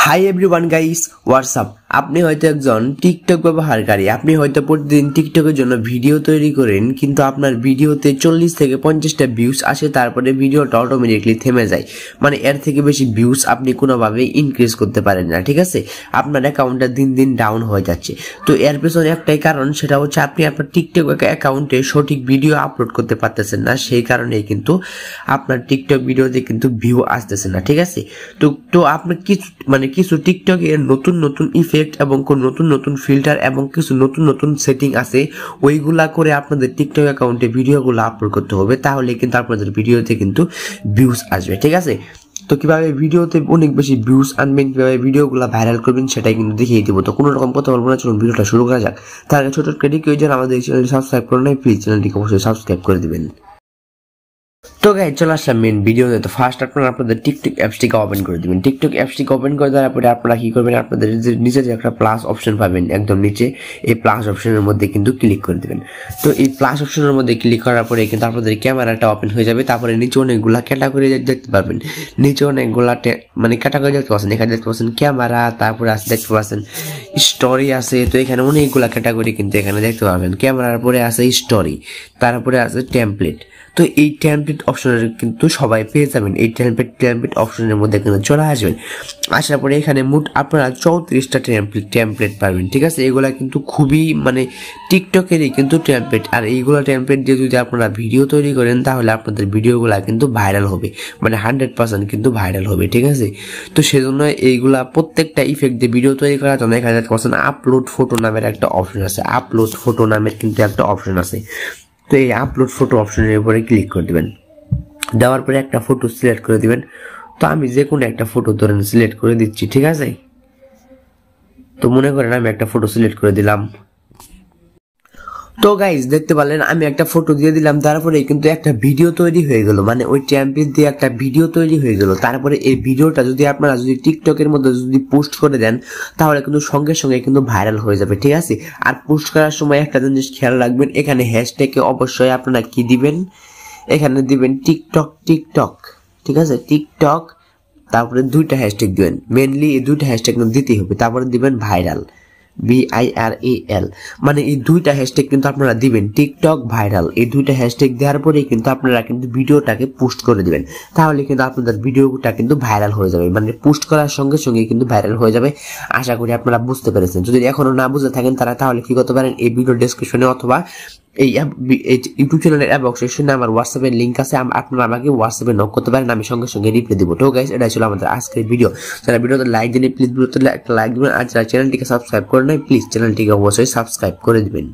Hi everyone guys, WhatsApp. আপনি হয়তো একজন টিকটক ব্যবহারকারী। আপনি হয়তো প্রতিদিন টিকটকের জন্য ভিডিও তৈরি করেন, কিন্তু আপনার ভিডিওতে 40 থেকে 50টা ভিউজ আসে, তারপরে ভিডিওটা অটোমেটিকলি থেমে যায়। মানে এর থেকে বেশি ভিউজ আপনি কোনোভাবে ইনক্রিজ করতে পারেন না, ঠিক আছে? আপনার অ্যাকাউন্টটা দিন দিন ডাউন হয়ে যাচ্ছে। তো এর পেছনে একটাই কারণ, সেটা হচ্ছে আপনি আপনার টিকটক অ্যাকাউন্টে সঠিক ভিডিও আপলোড করতে পারতেছেন না। সেই কারণেই কিন্তু আপনার টিকটক ভিডিওতে কিন্তু ভিউ আসতেছে না, ঠিক আছে? তো আপনি কিছু টিকটক এর নতুন নতুন ইফেক্ট এবং নতুন নতুন ফিল্টার এবং কিছু নতুন নতুন সেটিং আছে, ওইগুলা করে আপনাদের টিকটক অ্যাকাউন্টে ভিডিওগুলো আপলোড করতে হবে। তাহলে কিন্তু আপনাদের ভিডিওতে কিন্তু ভিউজ আসবে, ঠিক আছে? তো কিভাবে ভিডিওতে অনেক বেশি ভিউজ আনবেন, কিভাবে ভিডিওগুলো ভাইরাল করবেন, সেটাই কিন্তু দেখিয়ে দিব। তো কোনো রকম কথা বলবো না, চলুন ভিডিওটা শুরু করা যাক। তার আগে ছোট ক্রেডিট কেউ যেন আমাদের চ্যানেলটি সাবস্ক্রাইব করে নেয়, প্লিজ চ্যানেলটিকে অবশ্যই সাবস্ক্রাইব করে দিবেন। তো গাইজ, চলে আসলাম মেন ভিডিওতে। তো ফার্স্ট আপনারা আপনাদের টিকটক অ্যাপসটিকে ওপেন করে দিবেন। টিকটক অ্যাপসটিকে ওপেন করে দেওয়ার পরে আপনারা কি করবেন, আপনাদের নিচে যে একটা প্লাস অপশন পাবেন একদম নিচে, এই প্লাস অপশনের মধ্যে কিন্তু ক্লিক করে দিবেন। তো এই প্লাস অপশনের মধ্যে ক্লিক করার পরে কিন্তু আপনাদের ক্যামেরাটা ওপেন হয়ে যাবে। তারপরে নিচে অনেকগুলা ক্যাটাগরি দেখতে পারবেন। নিচে অনেকগুলা ক্যাটাগরি দেখতে পাচ্ছেন। এখানে দেখতে পাচ্ছেন ক্যামেরা, তারপরে আছে দেখতে পাচ্ছেন স্টোরি আছে। তো এখানে অনেকগুলা ক্যাটাগরি কিন্তু এখানে দেখতে পাবেন। ক্যামেরার পরে আছে স্টোরি, তারপরে আছে টেমপ্লেট। তো এই টেমপ্লেট অপশনের কিন্তু সবাই পেয়ে যাবেন। এই টেমপ্লেট অপশনের মধ্যে কিন্তু চলে আসবেন। আসার পরে এখানে মোট আপনারা 34টা টেমপ্লেট পাবেন, ঠিক আছে? এগুলা কিন্তু খুবই টিকটকেরই কিন্তু টেমপ্লেট। আর এইগুলা টেমপ্লেট দিয়ে যদি আপনারা ভিডিও তৈরি করেন, তাহলে আপনাদের ভিডিওগুলা কিন্তু ভাইরাল হবে, 100% কিন্তু ভাইরাল হবে, ঠিক আছে? তো সেজন্য এইগুলা প্রত্যেকটা ইফেক্ট দিয়ে ভিডিও তৈরি করার জন্য এখানে দেখতে পাচ্ছেন আপলোড ফটো নামের একটা অপশন আছে। আপলোড ফটো নামের কিন্তু একটা অপশন আছে। তো এই আপলোড ফটো অপশনের উপরে ক্লিক করে দিবেন। দেওয়ার পরে একটা ফটো সিলেক্ট করে দিবেন। তো আমি যে কোনো একটা ফটো ধরেন সিলেক্ট করে দিচ্ছি, ঠিক আছে? তো মনে করেন আমি একটা ফটো সিলেক্ট করে দিলাম। তো গাইজ, দেখতে পারলেন আমি একটা ফটো দিয়ে দিলাম, তারপরে কিন্তু একটা ভিডিও তৈরি হয়ে গেল। মানে ওই টেমপ্লেট দিয়ে একটা ভিডিও তৈরি হয়ে গেল। তারপরে এই ভিডিওটা আপনারা যদি টিকটকের মধ্যে যদি পোস্ট করে দেন, তাহলে কিন্তু সঙ্গে সঙ্গে কিন্তু ভাইরাল হয়ে যাবে, ঠিক আছে? আর পোস্ট করার সময় একটা জিনিস খেয়াল রাখবেন, এখানে হ্যাশট্যাগে অবশ্যই আপনারা কি দিবেন, এখানে দিবেন টিকটক, ঠিক আছে? টিকটক, তারপরে 2টা হ্যাশট্যাগ দিবেন। মেনলি এই 2টা হ্যাশট্যাগ দিতেই হবে। তারপরে দিবেন ভাইরাল, VIRAL। মানে এই 2টা হ্যাশট্যাগ কিন্তু আপনারা দিবেন, টিকটক ভাইরাল। এই 2টা হ্যাশট্যাগ দেওয়ার পরে কিন্তু আপনারা কিন্তু ভিডিওটাকে পোস্ট করে দিবেন। তাহলে কিন্তু আপনাদের ভিডিওটা কিন্তু ভাইরাল হয়ে যাবে। মানে পোস্ট করার সঙ্গে সঙ্গে কিন্তু ভাইরাল হয়ে যাবে। আশা করি আপনারা বুঝতে পেরেছেন। যদি এখনো না বুঝতে থাকেন তাহলে কি করতে পারেন, এই ভিডিও ডেসক্রিপশনে অথবা এই ইউটিউব চ্যানেলের অ্যাপ সেকশনে আমার হোয়াটসঅ্যাপের লিঙ্ক আছে। আপনারা আমাকে হোয়াটসঅ্যাপে নক করতে পারেন, আমি সঙ্গে সঙ্গে রিপ্লাই দিব। তো গাইস, এটা ছিল আমাদের আজকের ভিডিও। যারা ভিডিওতে লাইক দিন, প্লিজ ভিডিওতে একটা লাইক দিবেন। আর যারা চ্যানেলটিকে সাবস্ক্রাইব করে নাই, প্লিজ চ্যানেলটিকে অবশ্যই সাবস্ক্রাইব করে দিবেন।